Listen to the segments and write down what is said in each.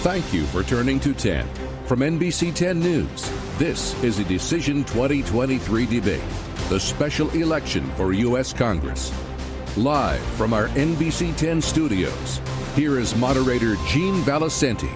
Thank you for turning to 10. From NBC 10 News, this is a Decision 2023 debate, the special election for U.S. Congress. Live from our NBC 10 studios, here is moderator Gene Valicenti.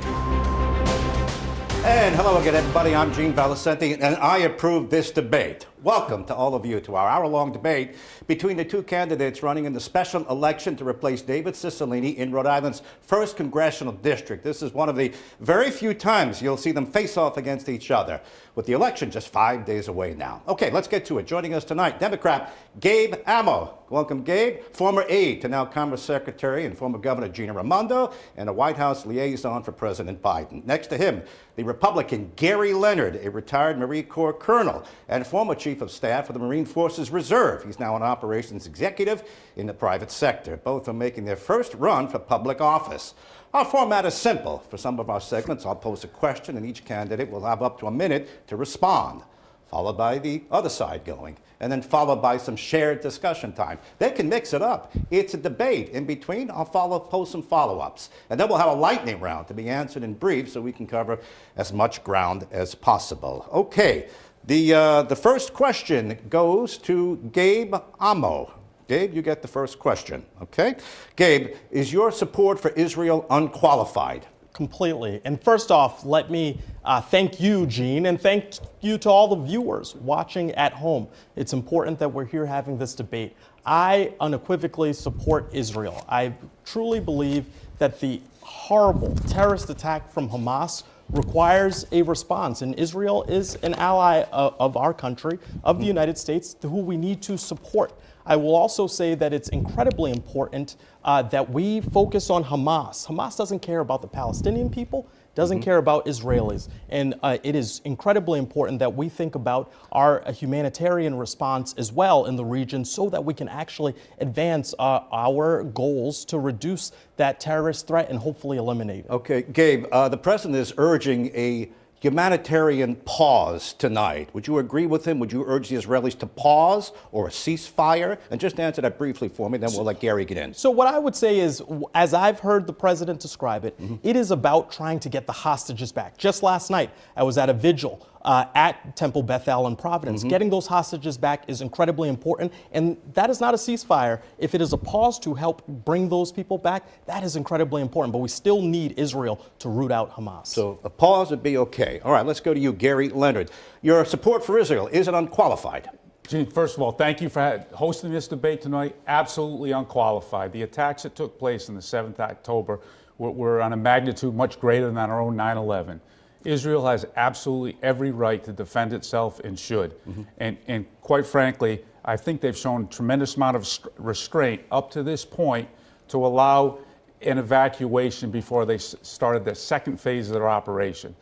And hello again, everybody. I'm Gene Valicenti, and I approve this debate. Welcome to all of you to our hour-long debate between the two candidates running in the special election to replace David Cicilline in Rhode Island's 1st Congressional District. This is one of the very few times you'll see them face off against each other, with the election just 5 days away now. Okay, let's get to it. Joining us tonight, Democrat Gabe Amo. Welcome, Gabe. Former aide to now Commerce Secretary and former Governor Gina Raimondo, and a White House liaison for President Biden. Next to him, the Republican Gerry Leonard, a retired Marine Corps colonel and former Chief of Staff for the Marine Forces Reserve. He's now an operations executive in the private sector. Both are making their first run for public office. Our format is simple. For some of our segments, I'll pose a question, and each candidate will have up to a minute to respond, followed by the other side going, and then followed by some shared discussion time. They can mix it up. It's a debate. In between, I'll pose some follow-ups. And then we'll have a lightning round to be answered in brief so we can cover as much ground as possible. Okay, the first question goes to Gabe Amo. Gabe, you get the first question, okay? Gabe, is your support for Israel unqualified? Completely. And first off, let me thank you, Gene, and thank you to all the viewers watching at home. It's important that we're here having this debate. I unequivocally support Israel. I truly believe that the horrible terrorist attack from Hamas requires a response, and Israel is an ally of our country, of the United States, who we need to support. I will also say that it's incredibly important that we focus on Hamas. Hamas doesn't care about the Palestinian people, doesn't care about Israelis. And it is incredibly important that we think about our humanitarian response as well in the region so that we can actually advance our goals to reduce that terrorist threat and hopefully eliminate it. Okay, Gabe, the president is urging a humanitarian pause tonight. Would you agree with him? Would you urge the Israelis to pause or a ceasefire? And just answer that briefly for me, then we'll let Gerry get in. So what I would say is, as I've heard the president describe it, it is about trying to get the hostages back. Just last night, I was at a vigil at Temple Bethel in Providence. Getting those hostages back is incredibly important, and that is not a ceasefire. If it is a pause to help bring those people back, that is incredibly important, but we still need Israel to root out Hamas. So a pause would be okay. All right, let's go to you, Gerry Leonard. Your support for Israel, is it unqualified? Gene, first of all, thank you for hosting this debate tonight. Absolutely unqualified. The attacks that took place on the 7th of October were on a magnitude much greater than our own 9/11. Israel has absolutely every right to defend itself and should. And quite frankly, I think they've shown a tremendous amount of restraint up to this point to allow an evacuation before they started the second phase of their operation.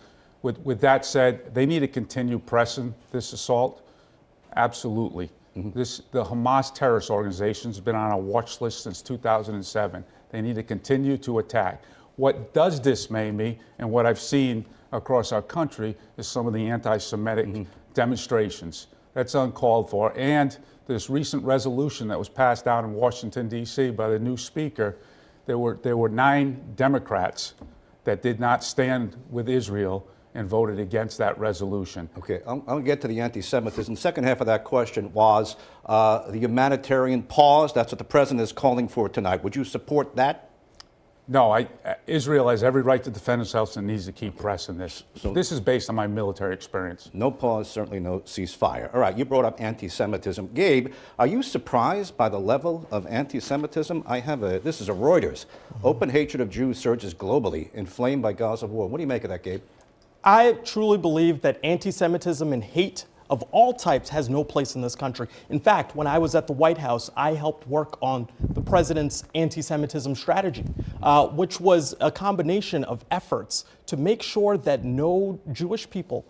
With that said, they need to continue pressing this assault. Absolutely. The Hamas terrorist organization has been on a watch list since 2007. They need to continue to attack. What does dismay me, and what I've seen across our country, is some of the anti-Semitic demonstrations. That's uncalled for. And this recent resolution that was passed down in Washington, D.C. by the new speaker, there were 9 Democrats that did not stand with Israel and voted against that resolution. Okay, I'm going to get to the anti-Semitism. Second half of that question was the humanitarian pause. That's what the president is calling for tonight. Would you support that? No, Israel has every right to defend itself and needs to keep pressing this. So this is based on my military experience. No pause, certainly no ceasefire. All right, you brought up anti-Semitism. Gabe, are you surprised by the level of anti-Semitism? This is a Reuters. Open hatred of Jews surges globally, inflamed by Gaza war. What do you make of that, Gabe? I truly believe that anti-Semitism and hate of all types has no place in this country. In fact, when I was at the White House, I helped work on the president's anti-Semitism strategy, which was a combination of efforts to make sure that no Jewish people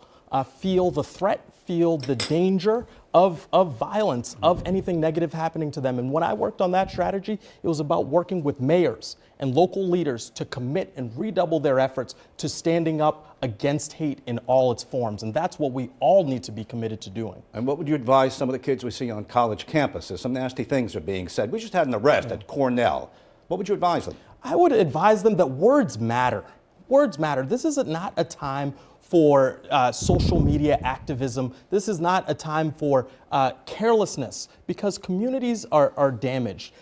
feel the threat, feel the danger of violence, of anything negative happening to them. And when I worked on that strategy, it was about working with mayors and local leaders to commit and redouble their efforts to standing up against hate in all its forms. And that's what we all need to be committed to doing. And what would you advise some of the kids we see on college campuses? Some nasty things are being said. We just had an arrest at Cornell. What would you advise them? I would advise them that words matter. Words matter. This is not a time for social media activism. This is not a time for carelessness, because communities are damaged.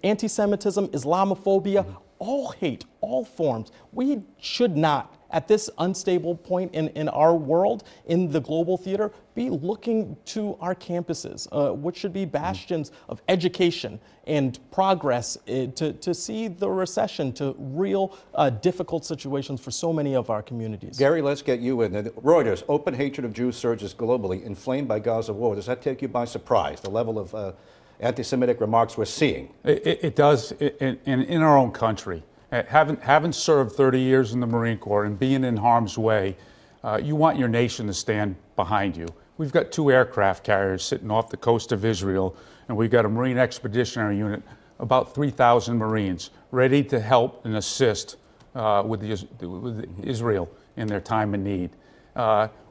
Anti-Semitism, Islamophobia, all hate, all forms. We should not, at this unstable point in our world, in the global theater, be looking to our campuses, which should be bastions of education and progress, to see the recession, to real difficult situations for so many of our communities. Gerry, let's get you in. Reuters, open hatred of Jews surges globally, inflamed by Gaza war. Does that take you by surprise, the level of anti-Semitic remarks we're seeing? It does in our own country. Having served 30 years in the Marine Corps and being in harm's way, you want your nation to stand behind you. We've got 2 aircraft carriers sitting off the coast of Israel, and we've got a Marine Expeditionary Unit, about 3,000 Marines, ready to help and assist with Israel in their time of need.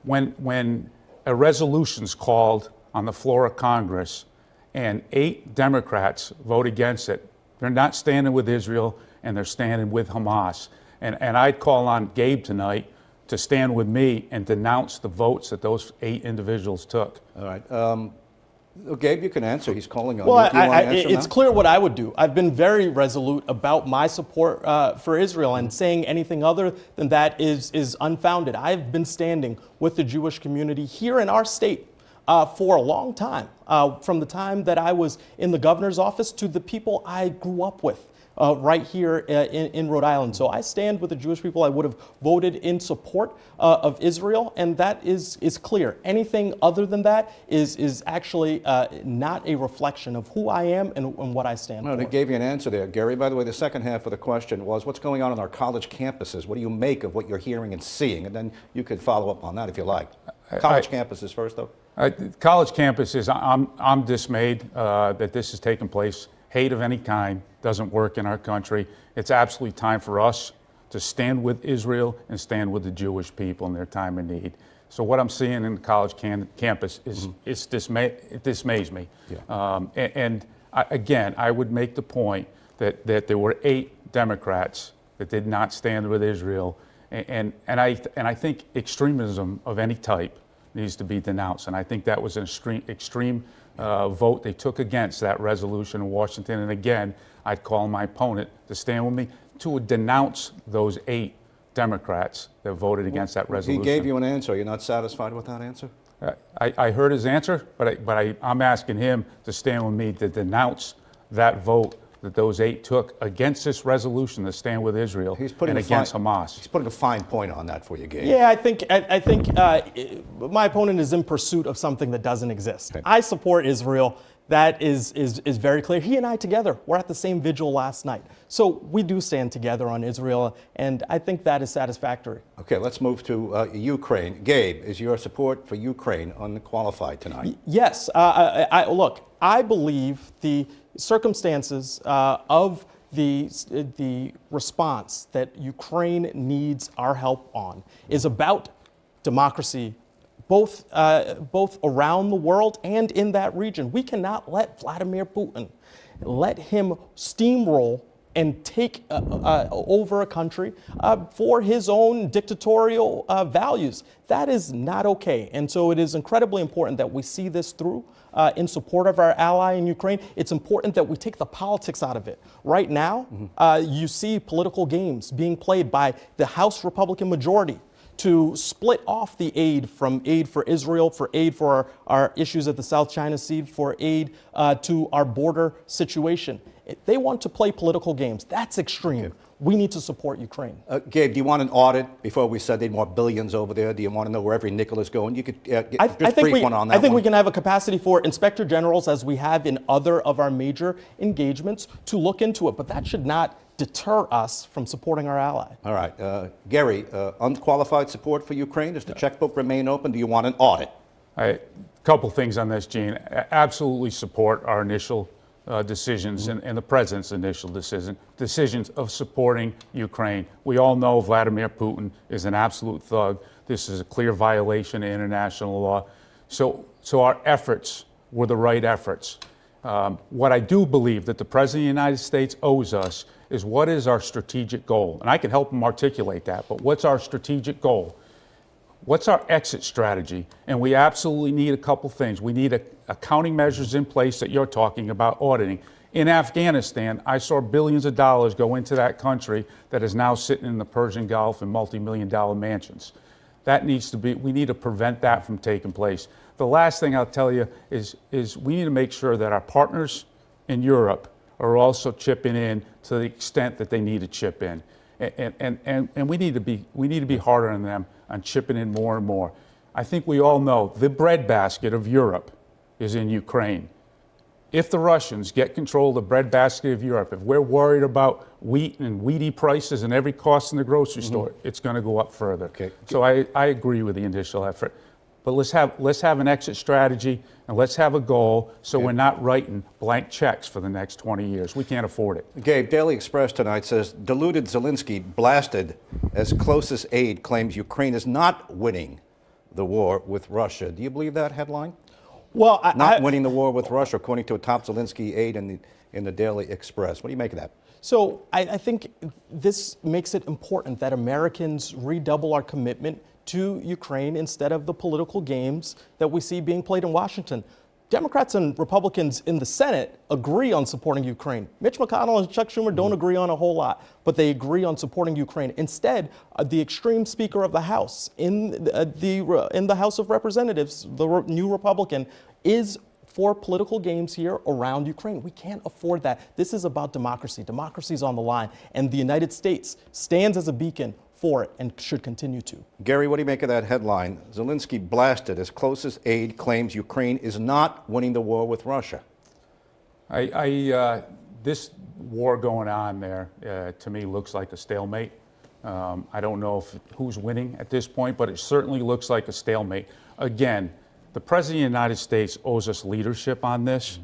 When a resolution's called on the floor of Congress and 8 Democrats vote against it, they're not standing with Israel, and they're standing with Hamas. And I'd call on Gabe tonight to stand with me and denounce the votes that those 8 individuals took. All right. Gabe, you can answer. He's calling on well, you. Do you want to answer it's now? clear what I would do. I've been very resolute about my support for Israel, and saying anything other than that is unfounded. I've been standing with the Jewish community here in our state for a long time, from the time that I was in the governor's office to the people I grew up with. Right here in Rhode Island. So I stand with the Jewish people. I would have voted in support of Israel, and that is clear. Anything other than that is actually not a reflection of who I am and what I stand for. They gave you an answer there, Gerry. By the way, the second half of the question was, what's going on our college campuses? What do you make of what you're hearing and seeing? And then you could follow up on that if you like. College campuses first, though. College campuses, I'm dismayed that this is taking place. Hate of any kind doesn't work in our country. It's absolutely time for us to stand with Israel and stand with the Jewish people in their time of need. So what I'm seeing in the college campus is it dismays me. Yeah. Again, I would make the point that there were 8 Democrats that did not stand with Israel, and I think extremism of any type needs to be denounced, and I think that was an extreme vote they took against that resolution in Washington. And again, I'd call my opponent to stand with me to denounce those 8 Democrats that voted against that resolution. He gave you an answer. You're not satisfied with that answer? I heard his answer, but I'm asking him to stand with me to denounce that vote that those 8 took against this resolution to stand with Israel and against Hamas. He's putting a fine point on that for you, Gabe. Yeah, I think my opponent is in pursuit of something that doesn't exist. Okay. I support Israel. That is very clear. He and I together were at the same vigil last night. So we do stand together on Israel, and I think that is satisfactory. Okay, let's move to Ukraine. Gabe, is your support for Ukraine unqualified tonight? Yes. Look, I believe the circumstances of the response that Ukraine needs our help on is about democracy, both around the world and in that region. We cannot let Vladimir Putin let him steamroll and take over a country for his own dictatorial values. That is not okay. And so it is incredibly important that we see this through in support of our ally in Ukraine. It's important that we take the politics out of it. Right now, you see political games being played by the House Republican majority to split off the aid from aid for Israel, for aid for our issues at the South China Sea, for aid to our border situation. They want to play political games. That's extreme. Okay. We need to support Ukraine. Gabe, do you want an audit before we send in more billions over there? Do you want to know where every nickel is going? You could brief one on that. I think we can have a capacity for inspector generals, as we have in other of our major engagements, to look into it. But that should not deter us from supporting our ally. All right. Gerry, unqualified support for Ukraine? Does the checkbook remain open? Do you want an audit? A couple things on this, Gene. Absolutely support our initial decisions and the president's initial decisions of supporting Ukraine. We all know Vladimir Putin is an absolute thug. This is a clear violation of international law. So our efforts were the right efforts. What I do believe that the President of the United States owes us is what is our strategic goal? And I can help them articulate that, but what's our strategic goal? What's our exit strategy? And we absolutely need a couple things. We need accounting measures in place that you're talking about auditing. In Afghanistan, I saw billions of dollars go into that country that is now sitting in the Persian Gulf in multi-million-dollar mansions. That needs to be, we need to prevent that from taking place. The last thing I'll tell you is we need to make sure that our partners in Europe are also chipping in to the extent that they need to chip in. And we need to be harder on them on chipping in more and more. I think we all know the breadbasket of Europe is in Ukraine. If the Russians get control of the breadbasket of Europe, if we're worried about wheat and wheaty prices and every cost in the grocery store, it's going to go up further. Okay. So I agree with the initial effort. But let's have an exit strategy and let's have a goal so we're not writing blank checks for the next 20 years. We can't afford it. Gabe, Daily Express tonight says deluded Zelensky blasted as closest aide claims Ukraine is not winning the war with Russia. Do you believe that headline? Well, Not winning the war with Russia, according to a top Zelensky aide in the Daily Express. What do you make of that? So I think this makes it important that Americans redouble our commitment to Ukraine instead of the political games that we see being played in Washington. Democrats and Republicans in the Senate agree on supporting Ukraine. Mitch McConnell and Chuck Schumer don't agree on a whole lot, but they agree on supporting Ukraine. Instead, the extreme Speaker of the House in the House of Representatives, the new Republican, is for political games here around Ukraine. We can't afford that. This is about democracy. Democracy is on the line, and the United States stands as a beacon for it and should continue to. Gary, what do you make of that headline? Zelensky blasted as closest aide claims Ukraine is not winning the war with Russia. This war going on there, to me, looks like a stalemate. I don't know who's winning at this point, but it certainly looks like a stalemate. Again, the President of the United States owes us leadership on this,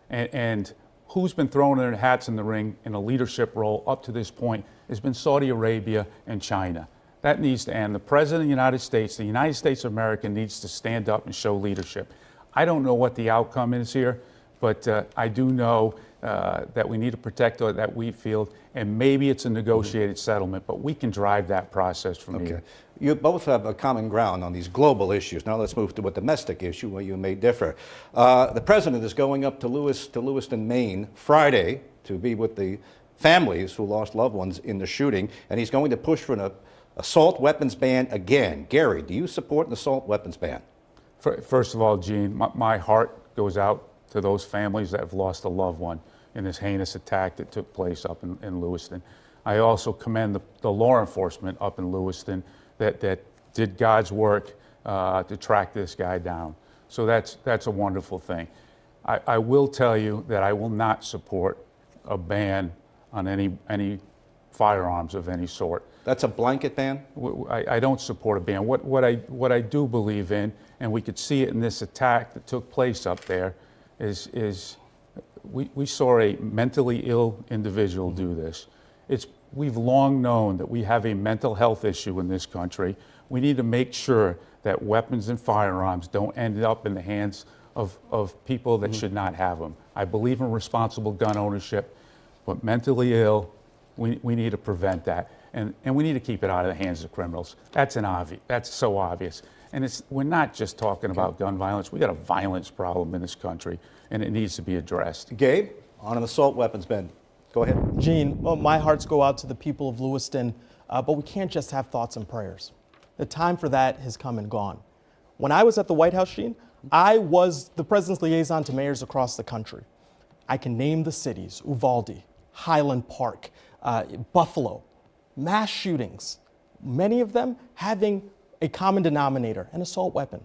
and who's been throwing their hats in the ring in a leadership role up to this point has been Saudi Arabia and China. That needs to end. The President of the United States of America needs to stand up and show leadership. I don't know what the outcome is here, but I do know that we need to protect that wheat field, and maybe it's a negotiated settlement, but we can drive that process from here. You both have a common ground on these global issues. Now let's move to a domestic issue where you may differ. The president is going up to Lewiston, Maine, Friday to be with the families who lost loved ones in the shooting, and he's going to push for an assault weapons ban again. Gary, do you support an assault weapons ban? First of all, Gene, my heart goes out to those families that have lost a loved one in this heinous attack that took place up in Lewiston. I also commend the law enforcement up in Lewiston that did God's work to track this guy down. So that's a wonderful thing. I will tell you that I will not support a ban on any firearms of any sort. That's a blanket ban? I don't support a ban. What I do believe in, and we could see it in this attack that took place up there, is we saw a mentally ill individual do this. We've long known that we have a mental health issue in this country. We need to make sure that weapons and firearms don't end up in the hands of people that should not have them. I believe in responsible gun ownership, but mentally ill, we need to prevent that. And we need to keep it out of the hands of criminals. That's so obvious. And we're not just talking about gun violence. We got a violence problem in this country, and it needs to be addressed. Gabe, on an assault weapons ban. Go ahead. Gene, my hearts go out to the people of Lewiston, but we can't just have thoughts and prayers. The time for that has come and gone. When I was at the White House, Gene, I was the president's liaison to mayors across the country. I can name the cities: Uvalde, Highland Park, Buffalo. Mass shootings, many of them having a common denominator, an assault weapon.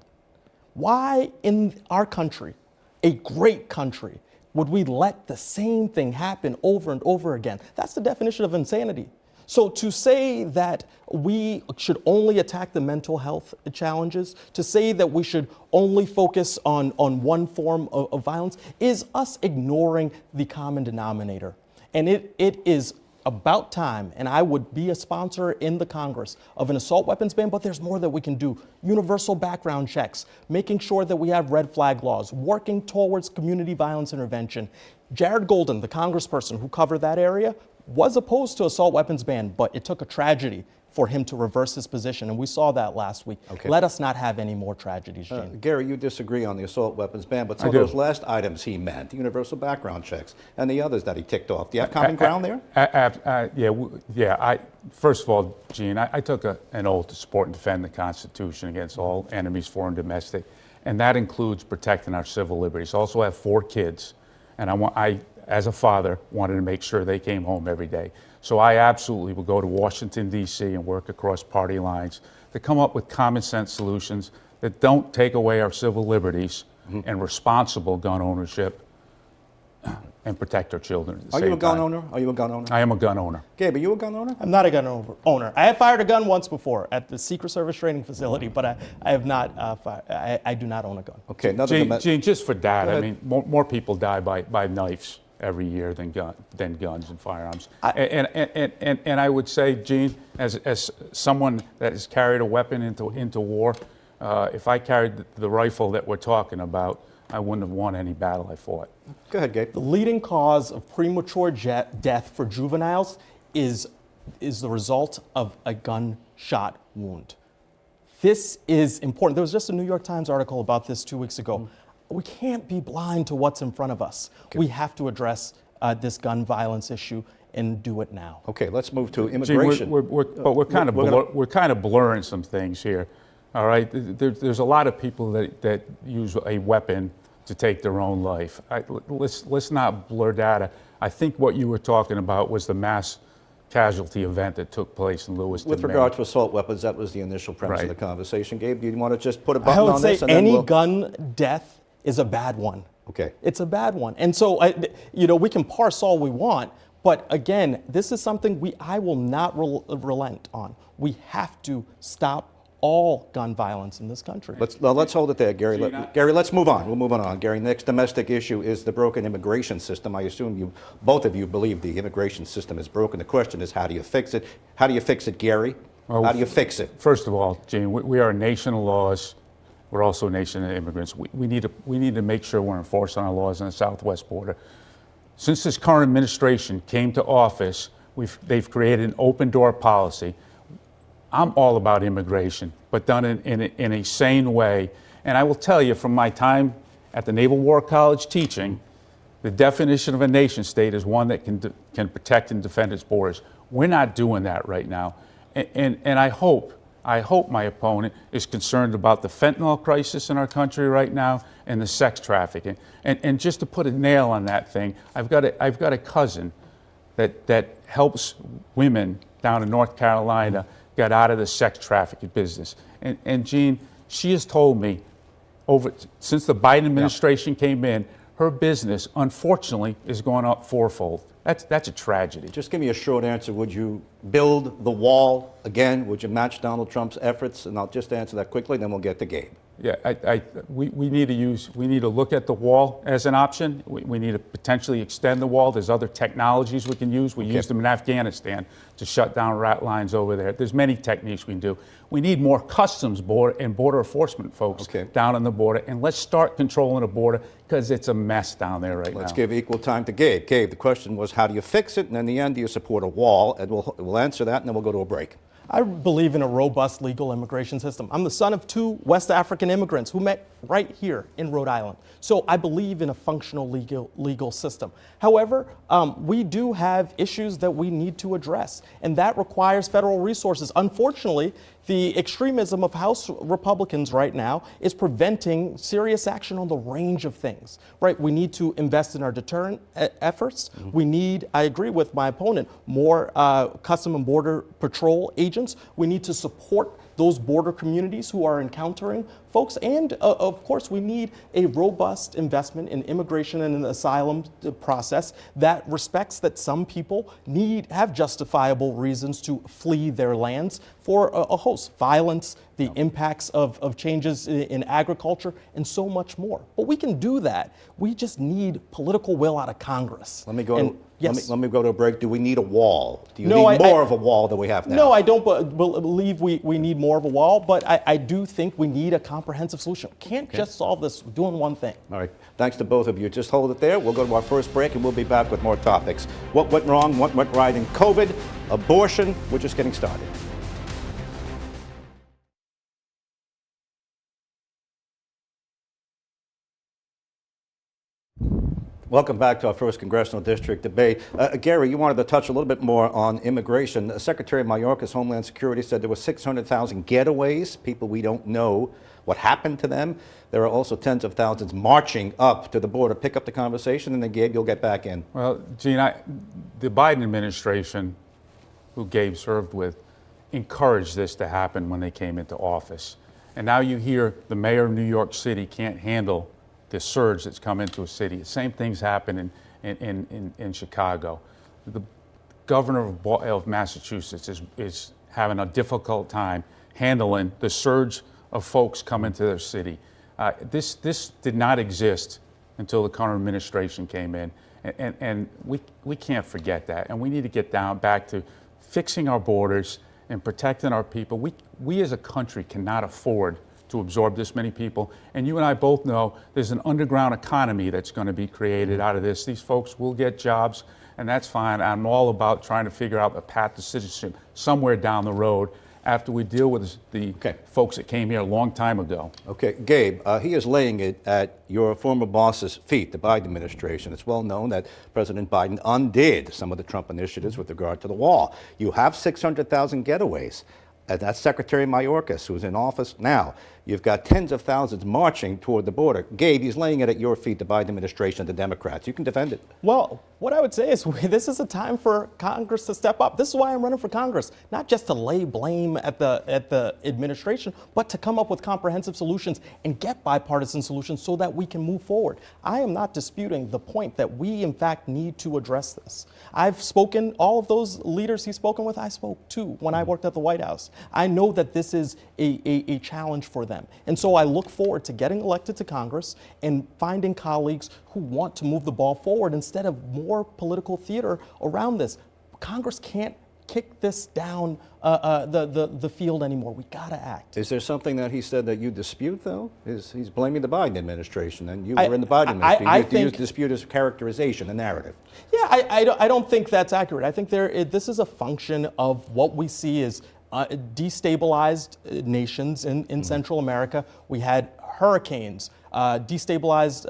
Why in our country, a great country, would we let the same thing happen over and over again? That's the definition of insanity. So to say that we should only attack the mental health challenges, to say that we should only focus on one form of violence, is us ignoring the common denominator. And it is about time, and I would be a sponsor in the Congress of an assault weapons ban, but there's more that we can do. Universal background checks, making sure that we have red flag laws, working towards community violence intervention. Jared Golden, the congressperson who covered that area, was opposed to assault weapons ban, but it took a tragedy for him to reverse his position, and we saw that last week. Okay. Let us not have any more tragedies, Gene. Gary, you disagree on the assault weapons ban, but some of do. those last items he meant, the universal background checks, and the others that he ticked off. Do you have common ground there? First of all, Gene, I took an oath to support and defend the Constitution against all enemies, foreign and domestic, and that includes protecting our civil liberties. I also have 4 kids, and I, as a father, wanted to make sure they came home every day. So I absolutely will go to Washington, D.C. and work across party lines to come up with common sense solutions that don't take away our civil liberties and responsible gun ownership and protect our children at the Are same you a gun time. owner? Are you a gun owner? I am a gun owner. Gabe, are you a gun owner? I'm not a gun owner. I have fired a gun once before at the Secret Service training facility, but I have not I do not own a gun. Okay, Gene, just for that, Go I ahead. mean, more people die by knives every year than guns and firearms. And I would say, Gene, as someone that has carried a weapon into war, if I carried the rifle that we're talking about, I wouldn't have won any battle I fought. Go ahead, Gabe. The leading cause of premature death for juveniles is the result of a gunshot wound. This is important. There was just a New York Times article about this 2 weeks ago. We can't be blind to what's in front of us. Okay. We have to address this gun violence issue and do it now. Okay, let's move to immigration. Gene, we're kind of blurring some things here. All right, there's a lot of people that use a weapon to take their own life. Let's not blur data. I think what you were talking about was the mass casualty event that took place in Lewiston. With regard to assault weapons, that was the initial premise of the conversation. Gabe, do you want to just put a button on this? I would say any gun death is a bad one. Okay. It's a bad one. And so, we can parse all we want, but again, this is something I will not relent on. We have to stop all gun violence in this country. Let's hold it there, Gary. Gary, let's move on. We'll move on. Gary, next domestic issue is the broken immigration system. I assume both of you believe the immigration system is broken. The question is, how do you fix it? How do you fix it, Gary? How do you fix it? First of all, Gene, we are a nation of laws. We're also a nation of immigrants. We need to make sure we're enforcing our laws on the southwest border. Since this current administration came to office, they've created an open door policy. I'm all about immigration, but done in a sane way. And I will tell you, from my time at the Naval War College teaching, the definition of a nation state is one that can protect and defend its borders. We're not doing that right now. And I hope my opponent is concerned about the fentanyl crisis in our country right now and the sex trafficking. And just to put a nail on that thing, I've got a cousin that helps women down in North Carolina get out of the sex trafficking business. And Gene, she has told me since the Biden administration came in, her business, unfortunately, is going up fourfold. That's a tragedy. Just give me a short answer. Would you build the wall again? Would you match Donald Trump's efforts? And I'll just answer that quickly, then we'll get to Gabe. Yeah, we need to look at the wall as an option. We need to potentially extend the wall. There's other technologies we can use. We used them in Afghanistan to shut down rat lines over there. There's many techniques we can do. We need more customs border enforcement folks down on the border, and let's start controlling the border because it's a mess down there right now. Let's give equal time to Gabe. Gabe, the question was, how do you fix it? And in the end, do you support a wall? And we'll answer that, and then we'll go to a break. I believe in a robust legal immigration system. I'm the son of 2 West African immigrants who met right here in Rhode Island. So I believe in a functional legal system. However, we do have issues that we need to address, and that requires federal resources. Unfortunately, the extremism of House Republicans right now is preventing serious action on the range of things, right? We need to invest in our deterrent efforts. We need, I agree with my opponent, more Custom and Border Patrol agents. We need to support those border communities who are encountering folks. And of course, we need a robust investment in immigration and an asylum process that respects that some people have justifiable reasons to flee their lands for a host, violence, the impacts of changes in agriculture, and so much more. But we can do that. We just need political will out of Congress. Let me go. Yes. Let me go to a break. Do we need a wall? Do you No, need more of a wall than we have now? No, I don't believe we need more of a wall, but I do think we need a comprehensive solution. Can't just solve this doing one thing. All right. Thanks to both of you. Just hold it there. We'll go to our first break and we'll be back with more topics. What went wrong? What went right in COVID? Abortion? We're just getting started. Welcome back to our first Congressional District debate. Gerry, you wanted to touch a little bit more on immigration. Secretary Mayorkas, Homeland Security, said there were 600,000 getaways, people we don't know what happened to them. There are also tens of thousands marching up to the border. Pick up the conversation, and then Gabe, you'll get back in. Well, Gene, the Biden administration, who Gabe served with, encouraged this to happen when they came into office. And now you hear the mayor of New York City can't handle the surge that's come into a city. The same things happen in Chicago. The governor of Massachusetts is having a difficult time handling the surge of folks coming to their city. This did not exist until the current administration came in, and we can't forget that. And we need to get back to fixing our borders and protecting our people. We as a country cannot afford to absorb this many people. And you and I both know there's an underground economy that's going to be created out of this. These folks will get jobs, and that's fine. I'm all about trying to figure out a path to citizenship somewhere down the road after we deal with the folks that came here a long time ago. Okay, Gabe, he is laying it at your former boss's feet, the Biden administration. It's well known that President Biden undid some of the Trump initiatives with regard to the wall. You have 600,000 getaways. That's Secretary Mayorkas, who's in office now. You've got tens of thousands marching toward the border. Gabe, he's laying it at your feet, the Biden administration, the Democrats. You can defend it. Well, what I would say is this is a time for Congress to step up. This is why I'm running for Congress, not just to lay blame at the administration, but to come up with comprehensive solutions and get bipartisan solutions so that we can move forward. I am not disputing the point that we, in fact, need to address this. I've spoken, all of those leaders he's spoken with, I spoke to when I worked at the White House. I know that this is a challenge for them. And so I look forward to getting elected to Congress and finding colleagues who want to move the ball forward instead of more political theater around this. Congress can't kick this down the field anymore. We gotta act. Is there something that he said that you dispute, though? He's blaming the Biden administration, and you were in the Biden administration. You dispute his characterization, the narrative. Yeah, I don't think that's accurate. I think this is a function of what we see as destabilized nations in Central America. We had hurricanes, destabilized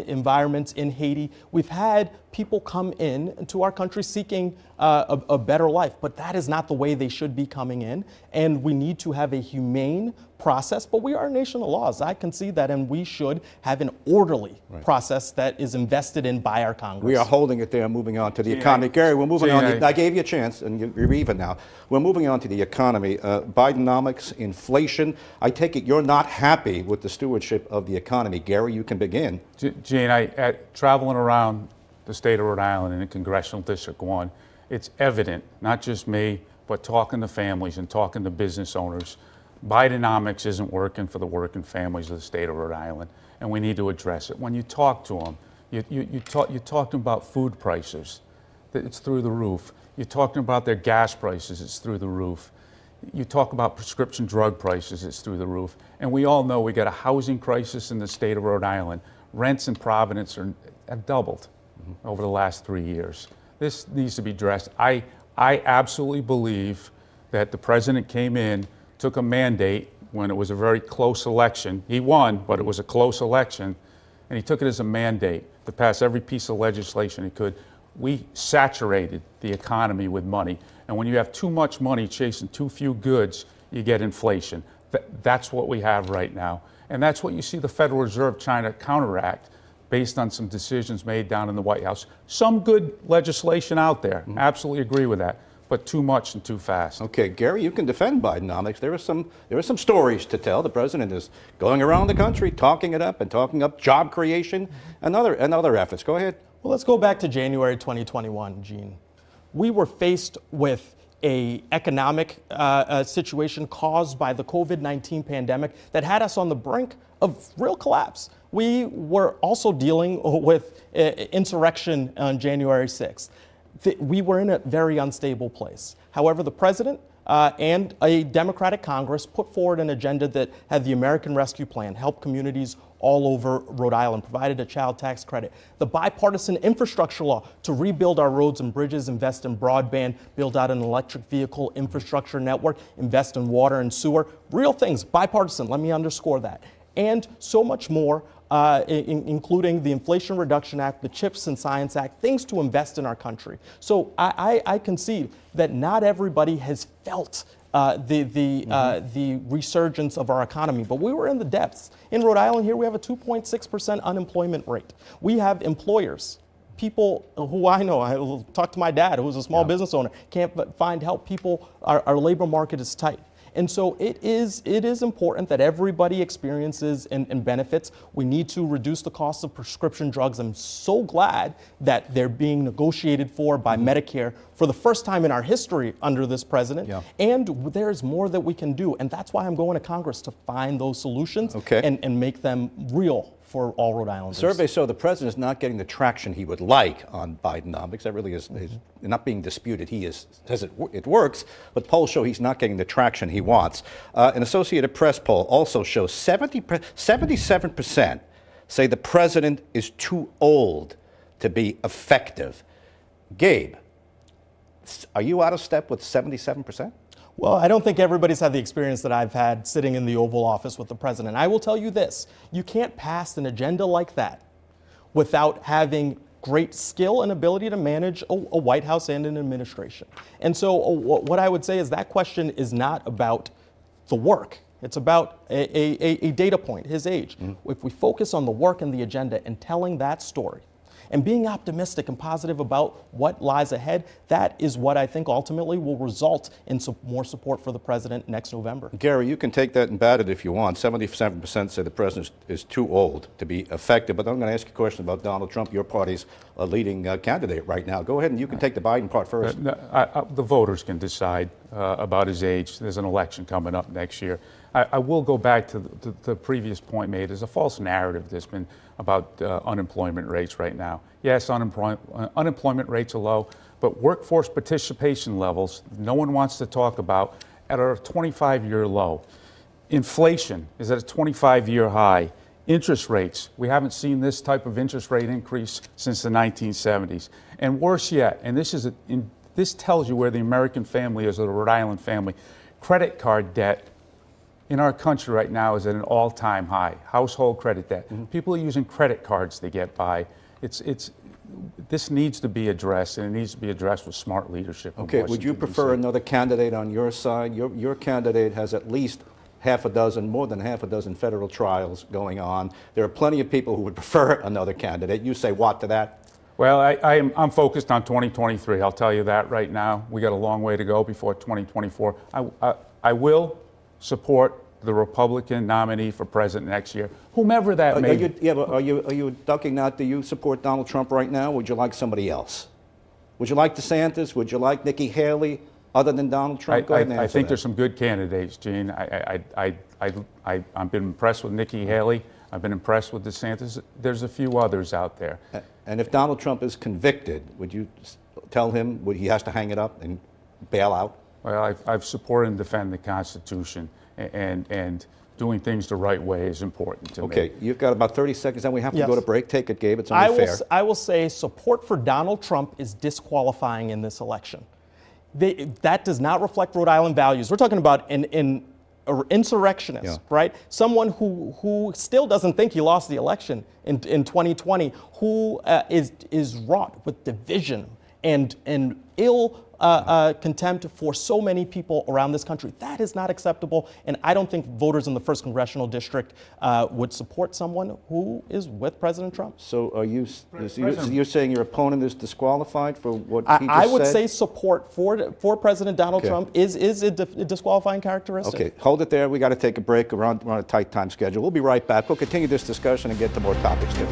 environments in Haiti. We've had people come in to our country seeking a better life, but that is not the way they should be coming in. And we need to have a humane process, but we are a nation of laws. I can see that, and we should have an orderly process that is invested in by our Congress. We are holding it there, moving on to the economy. Gerry, we're moving on. I gave you a chance, and you're even now. We're moving on to the economy. Bidenomics, inflation. I take it you're not happy with the stewardship of the economy. Gerry, you can begin. Gene, traveling around the state of Rhode Island and in Congressional District 1, it's evident, not just me, but talking to families and talking to business owners, Bidenomics isn't working for the working families of the state of Rhode Island, and we need to address it. When you talk to them, you're talking about food prices, it's through the roof. You're talking about their gas prices, it's through the roof. You talk about prescription drug prices, it's through the roof. And we all know we got a housing crisis in the state of Rhode Island. Rents in Providence have doubled over the last 3 years. This needs to be addressed. I absolutely believe that the president came in, took a mandate when it was a very close election. He won, but it was a close election, and he took it as a mandate to pass every piece of legislation he could. We saturated the economy with money, and when you have too much money chasing too few goods, you get inflation. That's what we have right now, and that's what you see the Federal Reserve trying to counteract based on some decisions made down in the White House. Some good legislation out there, absolutely agree with that, but too much and too fast. Okay, Gerry, you can defend Bidenomics. There are some stories to tell. The president is going around the country talking it up and talking up job creation and other efforts. Go ahead. Well, let's go back to January 2021, Gene. We were faced with a economic situation caused by the COVID-19 pandemic that had us on the brink of real collapse. We were also dealing with insurrection on January 6th. We were in a very unstable place. However, the president and a Democratic Congress put forward an agenda that had the American Rescue Plan, help communities all over Rhode Island, provided a child tax credit, the bipartisan infrastructure law to rebuild our roads and bridges, invest in broadband, build out an electric vehicle infrastructure network, invest in water and sewer, real things, bipartisan, let me underscore that. And so much more, including the Inflation Reduction Act, the CHIPS and Science Act, things to invest in our country. So I concede that not everybody has felt the resurgence of our economy, but we were in the depths. In Rhode Island here, we have a 2.6% unemployment rate. We have employers, people who I know, I talked to my dad, who's a small business owner, can't find help. People, our labor market is tight. And so it is important that everybody experiences and benefits. We need to reduce the cost of prescription drugs. I'm so glad that they're being negotiated for by Medicare for the first time in our history under this president. And there's more that we can do. And that's why I'm going to Congress, to find those solutions and make them real for all Rhode Islanders. Surveys show the president is not getting the traction he would like on Bidenomics. That really is not being disputed. He says it works, but polls show he's not getting the traction he wants. An Associated Press poll also shows 77% say the president is too old to be effective. Gabe, are you out of step with 77%? Well, I don't think everybody's had the experience that I've had sitting in the Oval Office with the president. I will tell you this, you can't pass an agenda like that without having great skill and ability to manage a White House and an administration. And so what I would say is that question is not about the work. It's about a data point, his age. If we focus on the work and the agenda and telling that story, and being optimistic and positive about what lies ahead, that is what I think ultimately will result in more support for the president next November. Gerry, you can take that and bat it if you want. 77% say the president is too old to be effective. But I'm going to ask you a question about Donald Trump, your party's leading candidate right now. Go ahead and you can take the Biden part first. The voters can decide about his age. There's an election coming up next year. I will go back to the previous point made. There's a false narrative that's been about unemployment rates right now. Yes, unemployment rates are low, but workforce participation levels, no one wants to talk about, at a 25-year low. Inflation is at a 25-year high. Interest rates, we haven't seen this type of interest rate increase since the 1970s. And worse yet, and this tells you where the American family is, or the Rhode Island family, credit card debt in our country right now is at an all-time high. Household credit debt. People are using credit cards to get by. This needs to be addressed, and it needs to be addressed with smart leadership. Okay, would you prefer another candidate on your side? Your candidate has at least more than half a dozen federal trials going on. There are plenty of people who would prefer another candidate. You say what to that? Well, I'm focused on 2023. I'll tell you that right now. We got a long way to go before 2024. I will support the Republican nominee for president next year, whomever that may be. But are you ducking out? Do you support Donald Trump right now? Or would you like somebody else? Would you like DeSantis? Would you like Nikki Haley? Other than Donald Trump? Go ahead and answer I think that. there's some good candidates, Gene. I've been impressed with Nikki Haley. I've been impressed with DeSantis. There's a few others out there. And if Donald Trump is convicted, would you tell him he has to hang it up and bail out? Well, I've supported and defended the Constitution, and doing things the right way is important to me. Okay, you've got about 30 seconds, and we have to go to break. Take it, Gabe. It's only fair. I will say support for Donald Trump is disqualifying in this election. That does not reflect Rhode Island values. We're talking about an insurrectionist, right? Someone who still doesn't think he lost the election in 2020, who is wrought with division and ill contempt for so many people around this country. That is not acceptable, and I don't think voters in the 1st Congressional District would support someone who is with President Trump. So are you're saying your opponent is disqualified for what he just said? I would say support for President Donald Trump is a disqualifying characteristic. Okay, hold it there. We got to take a break. We're on a tight time schedule. We'll be right back. We'll continue this discussion and get to more topics too.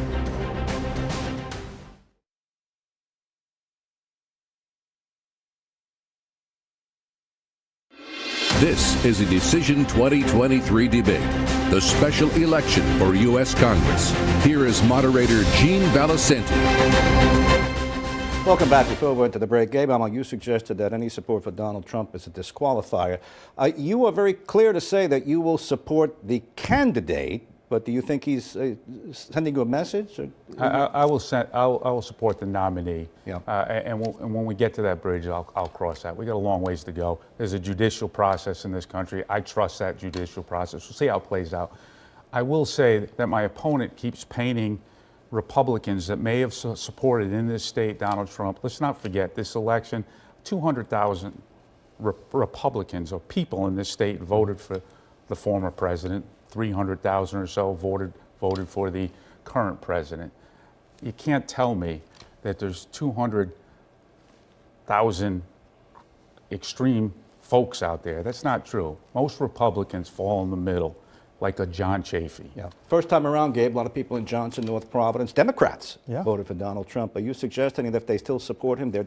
This is a Decision 2023 debate, the special election for U.S. Congress. Here is moderator Gene Valicenti. Welcome back. Before we went to the break, Gabe Amo, you suggested that any support for Donald Trump is a disqualifier. You are very clear to say that you will support the candidate, but do you think he's sending you a message? I will support the nominee. Yeah. And when we get to that bridge, I'll cross that. We got a long ways to go. There's a judicial process in this country. I trust that judicial process. We'll see how it plays out. I will say that my opponent keeps painting Republicans that may have supported in this state Donald Trump. Let's not forget this election, 200,000 Republicans or people in this state voted for the former president. 300,000 or so voted for the current president. You can't tell me that there's 200,000 extreme folks out there. That's not true. Most Republicans fall in the middle, like a John Chafee. Yeah. First time around, Gabe, a lot of people in Johnson, North Providence, Democrats Yeah. voted for Donald Trump. Are you suggesting that if they still support him, they're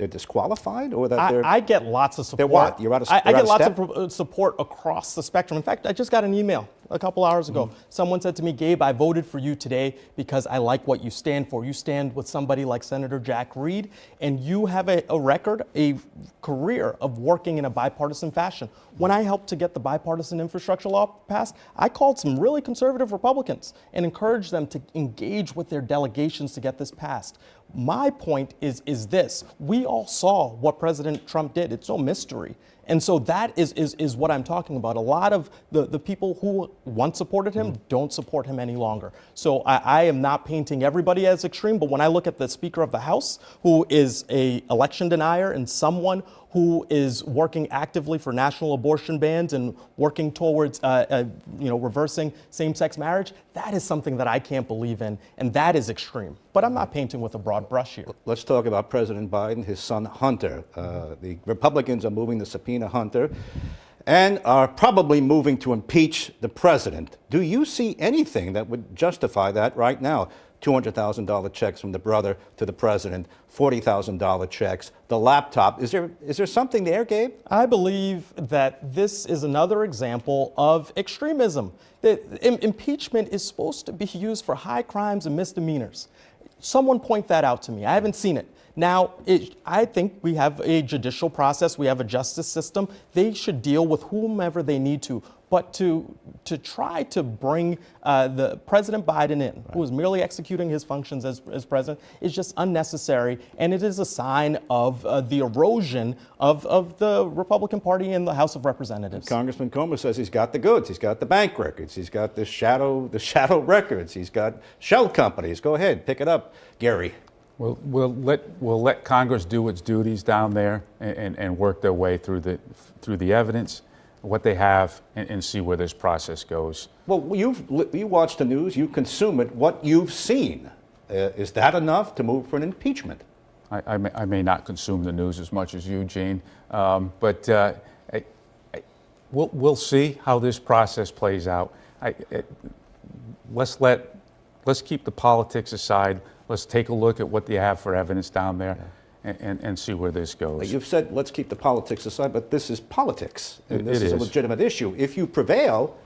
disqualified, or that they're... I get lots of support. They're what? You're out of I get lots step? of support across the spectrum. In fact, I just got an email a couple hours ago. Someone said to me, Gabe, I voted for you today because I like what you stand for. You stand with somebody like Senator Jack Reed, and you have a record, a career of working in a bipartisan fashion. When I helped to get the bipartisan infrastructure law passed, I called some really conservative Republicans and encouraged them to engage with their delegations to get this passed. My point is this. We all saw what President Trump did. It's no mystery. And so that is what I'm talking about. A lot of the people who once supported him don't support him any longer. So I am not painting everybody as extreme, but when I look at the Speaker of the House, who is an election denier and someone who is working actively for national abortion bans and working towards reversing same-sex marriage, that is something that I can't believe in, and that is extreme. But I'm not painting with a broad brush here. Let's talk about President Biden, his son Hunter. The Republicans are moving to subpoena Hunter and are probably moving to impeach the president. Do you see anything that would justify that right now? $200,000 checks from the brother to the president, $40,000 checks, the laptop. Is there something there, Gabe? I believe that this is another example of extremism. Impeachment is supposed to be used for high crimes and misdemeanors. Someone point that out to me. I haven't seen it. Now, I think we have a judicial process. We have a justice system. They should deal with whomever they need to. But to try to bring the President Biden in, who is merely executing his functions as president, is just unnecessary. And it is a sign of the erosion of the Republican Party in the House of Representatives. Congressman Comer says he's got the goods. He's got the bank records. He's got the shadow records. He's got shell companies. Go ahead, pick it up, Gerry. We'll let Congress do its duties down there and work their way through the evidence, what they have, and see where this process goes. Well, you watch the news, you consume it. What you've seen, is that enough to move for an impeachment? I may not consume the news as much as you, Gene, but we'll see how this process plays out. Let's keep the politics aside. Let's take a look at what they have for evidence down there and see where this goes. You've said let's keep the politics aside, but this is politics. And this is a is. legitimate issue. If you prevail,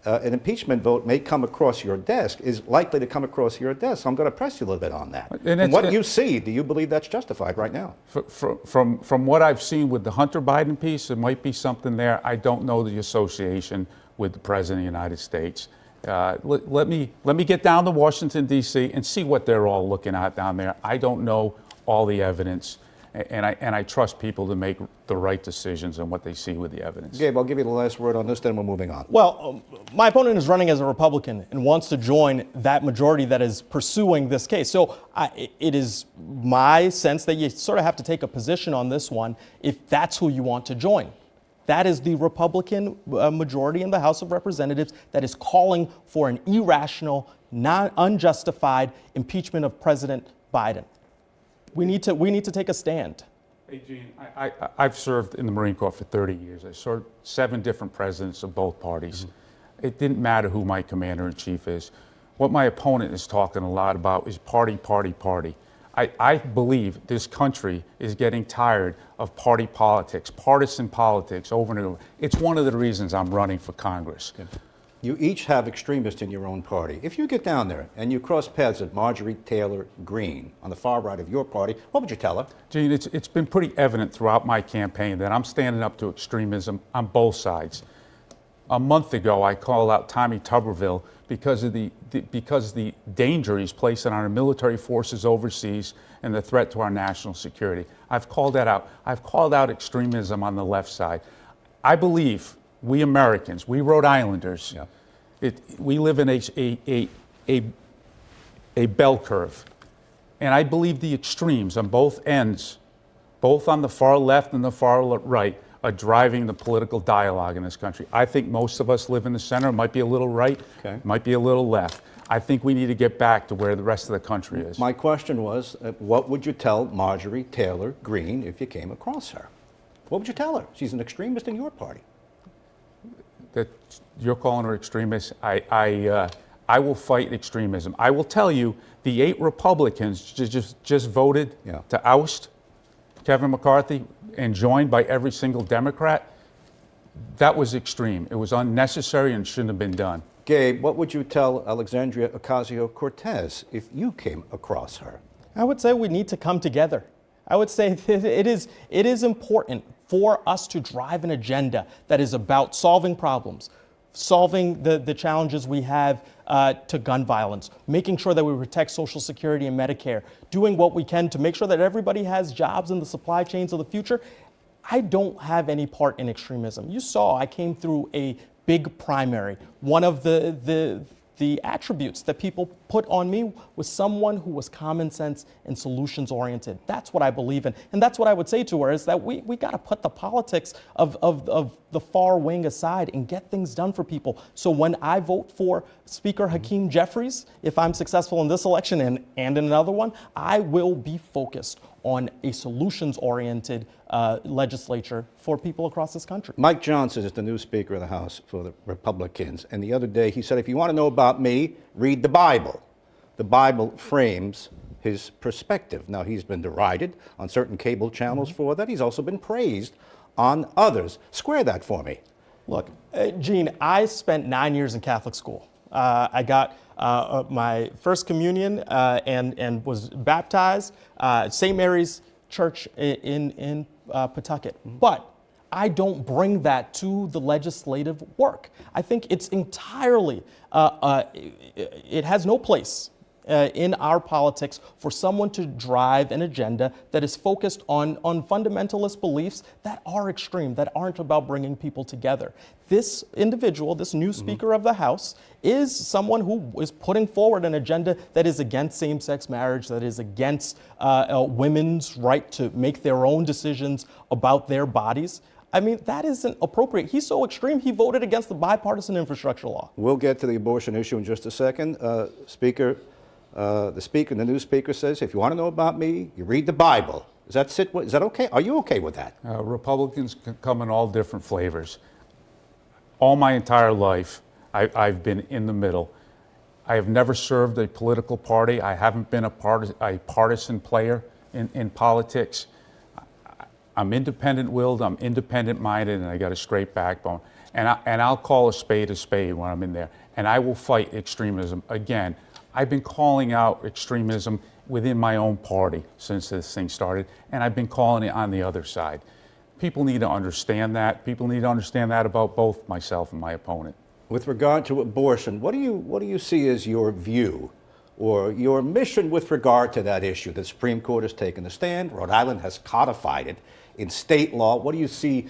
an impeachment vote may come across your desk, is likely to come across your desk. So I'm going to press you a little bit on that. And what you see, do you believe that's justified right now? From what I've seen with the Hunter Biden piece, there might be something there. I don't know the association with the President of the United States. Let me get down to Washington, D.C. and see what they're all looking at down there. I don't know all the evidence, and I trust people to make the right decisions on what they see with the evidence. Gabe, I'll give you the last word on this, then we're moving on. Well, my opponent is running as a Republican and wants to join that majority that is pursuing this case. So it is my sense that you sort of have to take a position on this one if that's who you want to join. That is the Republican majority in the House of Representatives that is calling for an irrational, unjustified impeachment of President Biden. We need to take a stand. Hey, Gene, I've served in the Marine Corps for 30 years. I served 7 different presidents of both parties. It didn't matter who my commander-in-chief is. What my opponent is talking a lot about is party, party, party. I believe this country is getting tired of party politics, partisan politics over and over. It's one of the reasons I'm running for Congress. You each have extremists in your own party. If you get down there and you cross paths with Marjorie Taylor Greene on the far right of your party, what would you tell her? Gene, it's been pretty evident throughout my campaign that I'm standing up to extremism on both sides. A month ago, I called out Tommy Tuberville because of the danger he's placing on our military forces overseas and the threat to our national security. I've called that out. I've called out extremism on the left side. I believe we Americans, we Rhode Islanders, we live in a bell curve. And I believe the extremes on both ends, both on the far left and the far right, are driving the political dialogue in this country. I think most of us live in the center. It might be a little right, might be a little left. I think we need to get back to where the rest of the country is. My question was, what would you tell Marjorie Taylor Greene if you came across her? What would you tell her? She's an extremist in your party. That you're calling her extremist. I will fight extremism. I will tell you, the 8 Republicans just voted to oust Kevin McCarthy and joined by every single Democrat. That was extreme. It was unnecessary and shouldn't have been done. Gabe, what would you tell Alexandria Ocasio-Cortez if you came across her? I would say we need to come together. I would say that it is important for us to drive an agenda that is about solving problems, solving the challenges we have to gun violence, making sure that we protect Social Security and Medicare, doing what we can to make sure that everybody has jobs in the supply chains of the future. I don't have any part in extremism. You saw I came through a big primary. One of the attributes that people put on me was someone who was common sense and solutions oriented. That's what I believe in. And that's what I would say to her is that we got to put the politics of the far wing aside and get things done for people. So when I vote for Speaker Hakeem Jeffries, if I'm successful in this election and in another one, I will be focused on a solutions-oriented legislature for people across this country. Mike Johnson is the new Speaker of the House for the Republicans, and the other day he said, if you want to know about me, read the Bible. The Bible frames his perspective. Now, he's been derided on certain cable channels for that. He's also been praised on others. Square that for me. Look, Gene, I spent 9 years in Catholic school. I got my first communion and was baptized St. Mary's Church in Pawtucket. But I don't bring that to the legislative work. I think it's entirely, it has no place in our politics for someone to drive an agenda that is focused on fundamentalist beliefs that are extreme, that aren't about bringing people together. This individual, this new Speaker of the House, is someone who is putting forward an agenda that is against same-sex marriage, that is against women's right to make their own decisions about their bodies. I mean, that isn't appropriate. He's so extreme, he voted against the bipartisan infrastructure law. We'll get to the abortion issue in just a second. The new speaker says, if you want to know about me, you read the Bible. Is that okay? Are you okay with that? Republicans can come in all different flavors. All my entire life, I've been in the middle. I have never served a political party. I haven't been a partisan player in politics. I'm independent-willed, I'm independent-minded, and I got a straight backbone. And I'll call a spade when I'm in there. And I will fight extremism. Again, I've been calling out extremism within my own party since this thing started, and I've been calling it on the other side. People need to understand that. People need to understand that about both myself and my opponent. With regard to abortion, what do you see as your view or your mission with regard to that issue? The Supreme Court has taken a stand. Rhode Island has codified it in state law. What do you see?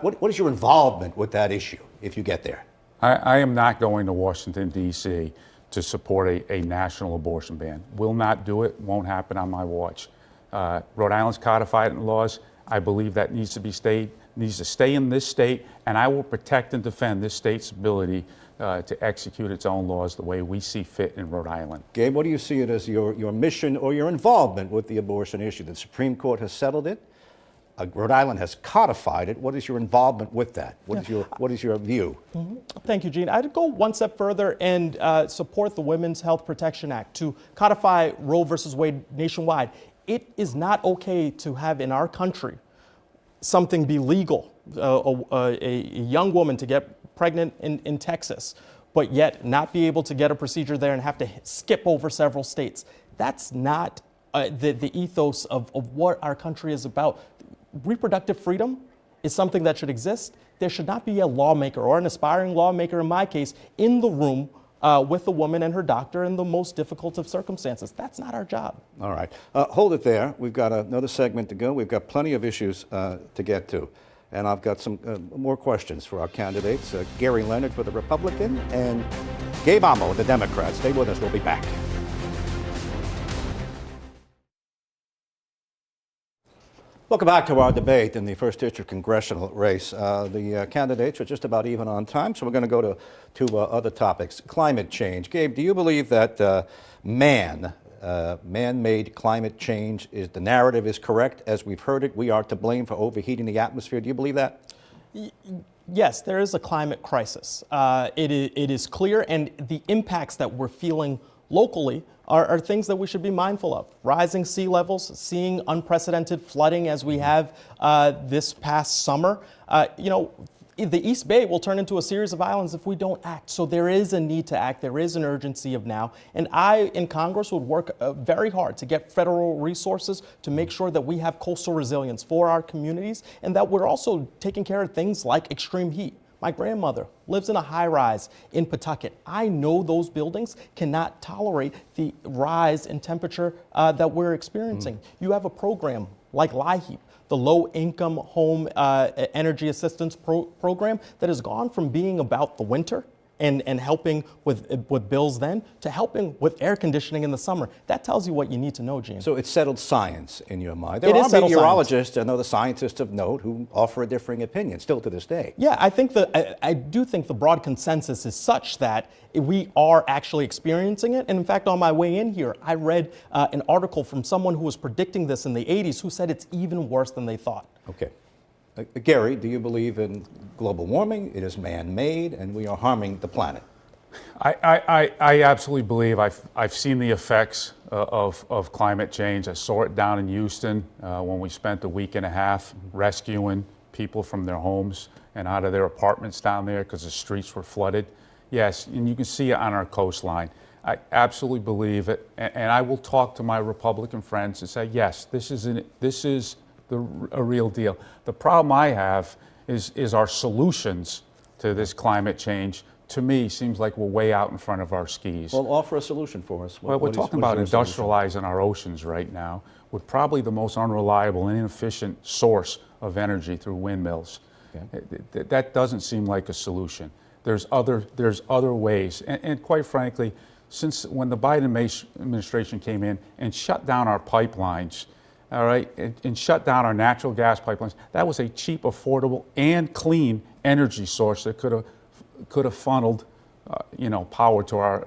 What is your involvement with that issue if you get there? I am not going to Washington, D.C. to support a national abortion ban. Will not do it. Won't happen on my watch. Rhode Island's codified in laws. I believe that needs to stay in this state, and I will protect and defend this state's ability to execute its own laws the way we see fit in Rhode Island. Gabe, what do you see it as your mission or your involvement with the abortion issue? The Supreme Court has settled it. Rhode Island has codified it. What is your involvement with that? What is your view? Thank you, Gene. I'd go one step further and support the Women's Health Protection Act to codify Roe versus Wade nationwide. It is not okay to have in our country something be legal, a young woman to get pregnant in Texas, but yet not be able to get a procedure there and have to skip over several states. That's not the ethos of what our country is about. Reproductive freedom is something that should exist. There should not be a lawmaker or an aspiring lawmaker, in my case, in the room with the woman and her doctor in the most difficult of circumstances. That's not our job. All right. Hold it there. We've got another segment to go. We've got plenty of issues to get to. And I've got some more questions for our candidates, Gerry Leonard for the Republican and Gabe Amo with the Democrat. Stay with us. We'll be back. Welcome back to our debate in the 1st District congressional race. The candidates are just about even on time, so we're going to go to other topics. Climate change. Gabe, do you believe that man-made climate change the narrative is correct? As we've heard it, we are to blame for overheating the atmosphere. Do you believe that? Yes, there is a climate crisis. It is clear, and the impacts that we're feeling locally are things that we should be mindful of. Rising sea levels, seeing unprecedented flooding as we have this past summer. The East Bay will turn into a series of islands if we don't act. So there is a need to act. There is an urgency of now. And I, in Congress, would work very hard to get federal resources to make sure that we have coastal resilience for our communities and that we're also taking care of things like extreme heat. My grandmother lives in a high-rise in Pawtucket. I know those buildings cannot tolerate the rise in temperature that we're experiencing. You have a program like LIHEAP, the Low-Income Home Energy Assistance Program, that has gone from being about the winter and helping with bills then to helping with air conditioning in the summer. That tells you what you need to know, Gene. So it's settled science in your mind. There are meteorologists and other scientists of note who offer a differing opinion still to this day. Yeah, I do think the broad consensus is such that we are actually experiencing it. And in fact, on my way in here, I read an article from someone who was predicting this in the 80s who said it's even worse than they thought. Okay. Gerry, do you believe in global warming? It is man-made, and we are harming the planet. I absolutely believe I've seen the effects of climate change. I saw it down in Houston when we spent a week and a half rescuing people from their homes and out of their apartments down there because the streets were flooded. Yes, and you can see it on our coastline. I absolutely believe it, and I will talk to my Republican friends and say, yes, this is a real deal. The problem I have is our solutions to this climate change, to me, seems like we're way out in front of our skis. Well, offer a solution for us. We're talking about industrializing our oceans right now with probably the most unreliable and inefficient source of energy through windmills. Okay. That doesn't seem like a solution. There's other ways. And quite frankly, since when the Biden administration came in and shut down our pipelines, all right, and shut down our natural gas pipelines, that was a cheap, affordable, and clean energy source that could have funneled, power to our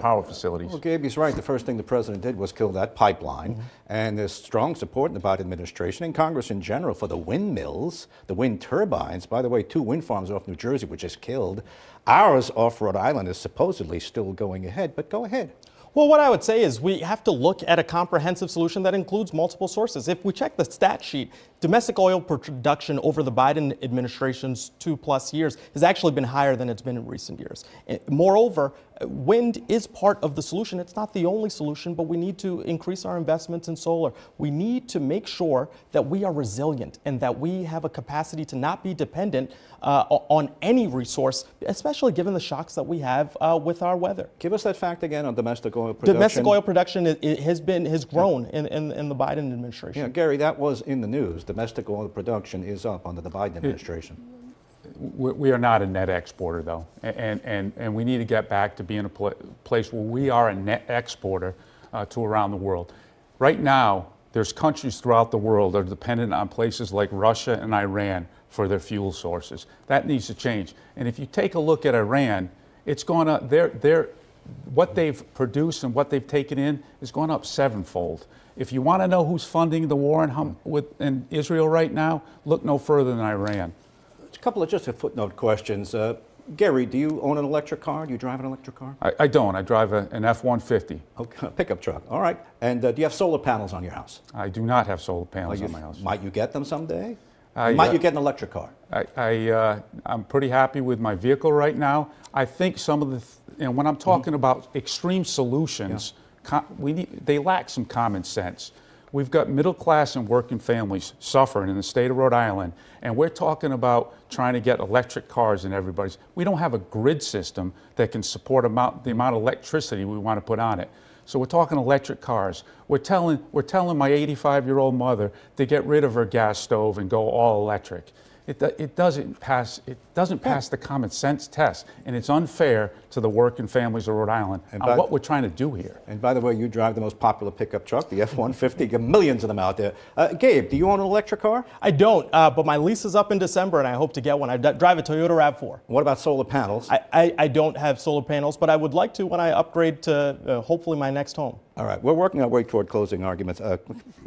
power facilities. Well, Gabe, he's right. The first thing the president did was kill that pipeline, and there's strong support in the Biden administration and Congress in general for the windmills, the wind turbines. By the way, 2 wind farms off New Jersey were just killed. Ours off Rhode Island is supposedly still going ahead, but go ahead. Well, what I would say is we have to look at a comprehensive solution that includes multiple sources. If we check the stat sheet, domestic oil production over the Biden administration's 2+ years has actually been higher than it's been in recent years. Moreover, wind is part of the solution. It's not the only solution, but we need to increase our investments in solar. We need to make sure that we are resilient and that we have a capacity to not be dependent on any resource, especially given the shocks that we have with our weather. Give us that fact again on domestic oil production. Domestic oil production has grown in the Biden administration. Yeah, Gerry, that was in the news. Domestic oil production is up under the Biden administration. We are not a net exporter, though, and we need to get back to being a place where we are a net exporter to around the world. Right now, there's countries throughout the world that are dependent on places like Russia and Iran for their fuel sources. That needs to change. And if you take a look at Iran, it's gone up. What they've produced and what they've taken in is gone up 7-fold. If you want to know who's funding the war in Israel right now, look no further than Iran. A couple of just a footnote questions. Gary, do you own an electric car? Do you drive an electric car? I don't. I drive an F-150. Okay, pickup truck. All right. And do you have solar panels on your house? I do not have solar panels on my house. Might you get them someday? Might you get an electric car? I'm pretty happy with my vehicle right now. I think some of the, when I'm talking about extreme solutions, they lack some common sense. We've got middle class and working families suffering in the state of Rhode Island, and we're talking about trying to get electric cars in everybody's. We don't have a grid system that can support the amount of electricity we want to put on it. So we're talking electric cars. We're telling my 85-year-old mother to get rid of her gas stove and go all electric. It doesn't pass the common sense test, and it's unfair to the working families of Rhode Island on what we're trying to do here. And by the way, you drive the most popular pickup truck, the F-150. You got millions of them out there. Gabe, do you own an electric car? I don't, but my lease is up in December, and I hope to get one. I drive a Toyota RAV4. What about solar panels? I don't have solar panels, but I would like to when I upgrade to hopefully my next home. All right, we're working our way toward closing arguments,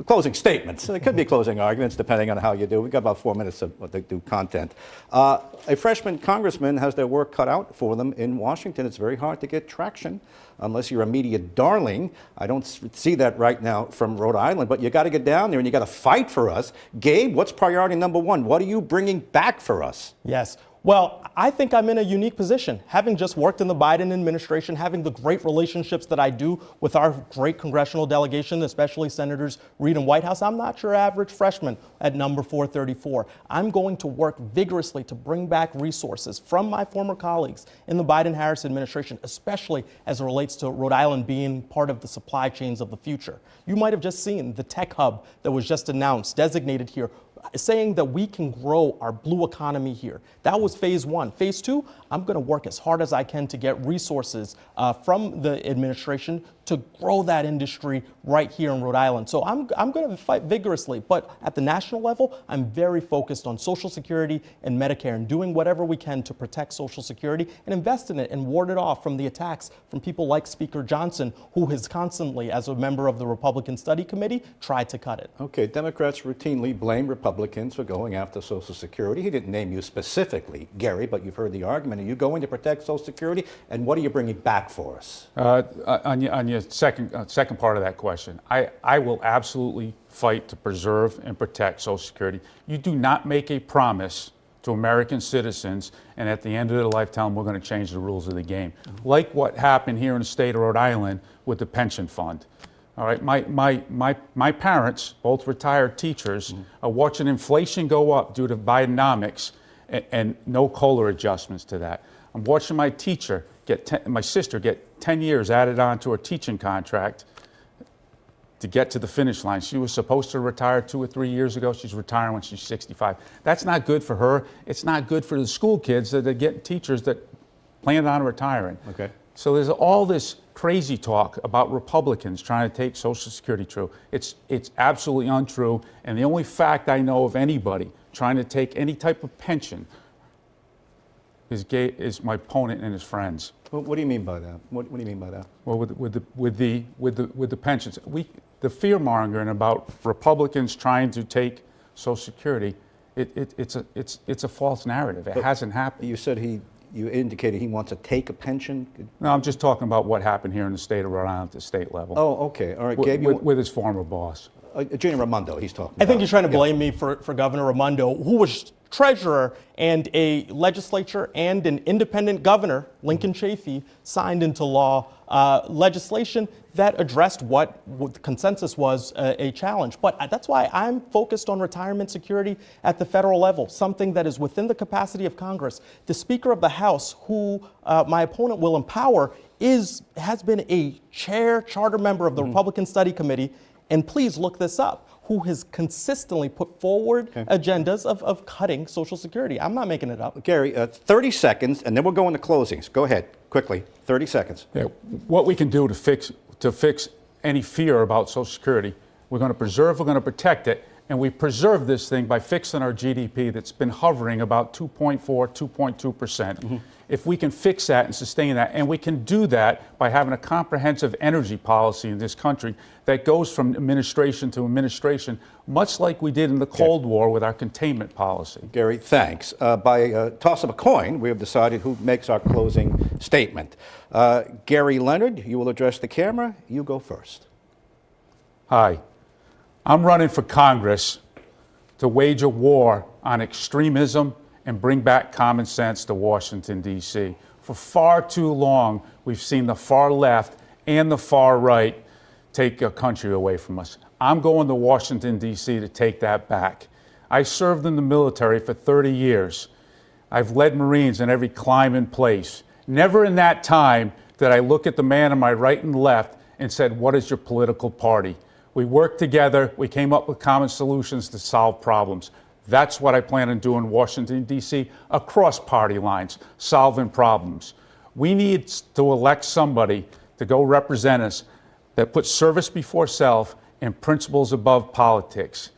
closing statements. It could be closing arguments depending on how you do. We've got about 4 minutes of what they do content. A freshman congressman has their work cut out for them in Washington. It's very hard to get traction unless you're a media darling. I don't see that right now from Rhode Island, but you got to get down there and you got to fight for us. Gabe, what's priority number one? What are you bringing back for us? Yes. Well, I think I'm in a unique position. Having just worked in the Biden administration, having the great relationships that I do with our great congressional delegation, especially Senators Reid and Whitehouse, I'm not your average freshman at number 434. I'm going to work vigorously to bring back resources from my former colleagues in the Biden-Harris administration, especially as it relates to Rhode Island being part of the supply chains of the future. You might have just seen the tech hub that was just announced, designated here, saying that we can grow our blue economy here. That was phase one. Phase two, I'm going to work as hard as I can to get resources from the administration to grow that industry right here in Rhode Island. So I'm going to fight vigorously. But at the national level, I'm very focused on Social Security and Medicare and doing whatever we can to protect Social Security and invest in it and ward it off from the attacks from people like Speaker Johnson, who has constantly, as a member of the Republican Study Committee, tried to cut it. Okay, Democrats routinely blame Republicans for going after Social Security. He didn't name you specifically, Gary, but you've heard the argument. Are you going to protect Social Security, and what are you bringing back for us? On your second part of that question, I will absolutely fight to preserve and protect Social Security. You do not make a promise to American citizens and at the end of their life tell them we're going to change the rules of the game. Like what happened here in the state of Rhode Island with the pension fund. All right, my parents, both retired teachers, are watching inflation go up due to Bidenomics and no COLA adjustments to that. I'm watching my teacher my sister get 10 years added on to her teaching contract to get to the finish line. She was supposed to retire 2 or 3 years ago. She's retiring when she's 65. That's not good for her. It's not good for the school kids that are getting teachers that plan on retiring. Okay. So there's all this crazy talk about Republicans trying to take Social Security true. It's absolutely untrue. And the only fact I know of anybody trying to take any type of pension is my opponent and his friends. Well, what do you mean by that? What do you mean by that? Well, with the pensions, the fear mongering about Republicans trying to take Social Security, it's a false narrative. It hasn't happened. You said you indicated he wants to take a pension. No, I'm just talking about what happened here in the state of Rhode Island at the state level. Oh, okay, all right. Gabe, with his former boss. Gene Raimondo, he's talking about. I think you're trying to blame me for Governor Raimondo, who was treasurer and a legislature and an independent governor, Lincoln Chafee, signed into law legislation that addressed what the consensus was a challenge. But that's why I'm focused on retirement security at the federal level, something that is within the capacity of Congress. The Speaker of the House, who my opponent will empower, has been a charter member of the Republican Study Committee, and please look this up, who has consistently put forward agendas of cutting Social Security. I'm not making it up. Gary, 30 seconds, and then we'll go into closings. Go ahead, quickly, 30 seconds. Yeah, what we can do to fix any fear about Social Security, we're going to preserve, we're going to protect it, and we preserve this thing by fixing our GDP that's been hovering about 2.4, 2.2%. if we can fix that and sustain that, and we can do that by having a comprehensive energy policy in this country that goes from administration to administration, much like we did in the Cold War with our containment policy. Gerry, thanks. By a toss of a coin, we have decided who makes our closing statement. Gerry Leonard, you will address the camera. You go first. Hi, I'm running for Congress to wage a war on extremism and bring back common sense to Washington, D.C. For far too long, we've seen the far left and the far right take a country away from us. I'm going to Washington, D.C. to take that back. I served in the military for 30 years. I've led Marines in every climb and place. Never in that time did I look at the man on my right and left and said, what is your political party? We worked together, we came up with common solutions to solve problems. That's what I plan on doing in Washington, D.C., across party lines, solving problems. We need to elect somebody to go represent us that puts service before self and principles above politics.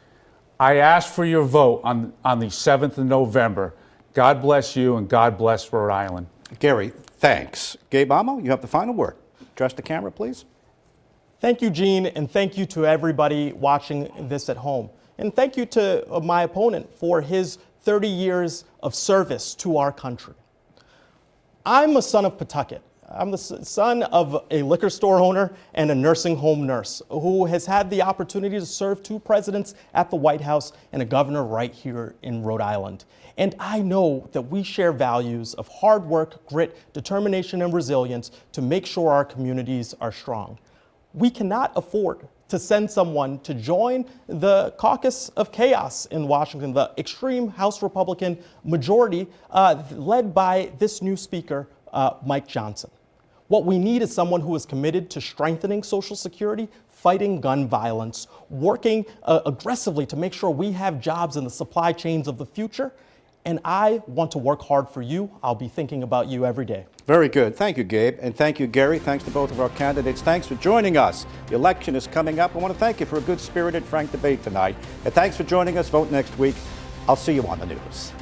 I ask for your vote on the 7th of November. God bless you and God bless Rhode Island. Gerry, thanks. Gabe Amo, you have the final word. Address the camera, please. Thank you, Gene, and thank you to everybody watching this at home. And thank you to my opponent for his 30 years of service to our country. I'm a son of Pawtucket. I'm the son of a liquor store owner and a nursing home nurse who has had the opportunity to serve 2 presidents at the White House and a governor right here in Rhode Island. And I know that we share values of hard work, grit, determination, and resilience to make sure our communities are strong. We cannot afford to send someone to join the caucus of chaos in Washington, the extreme House Republican majority led by this new speaker, Mike Johnson. What we need is someone who is committed to strengthening Social Security, fighting gun violence, working aggressively to make sure we have jobs in the supply chains of the future. And I want to work hard for you. I'll be thinking about you every day. Very good. Thank you, Gabe. And thank you, Gerry. Thanks to both of our candidates. Thanks for joining us. The election is coming up. I want to thank you for a good-spirited, frank debate tonight. And thanks for joining us. Vote next week. I'll see you on the news.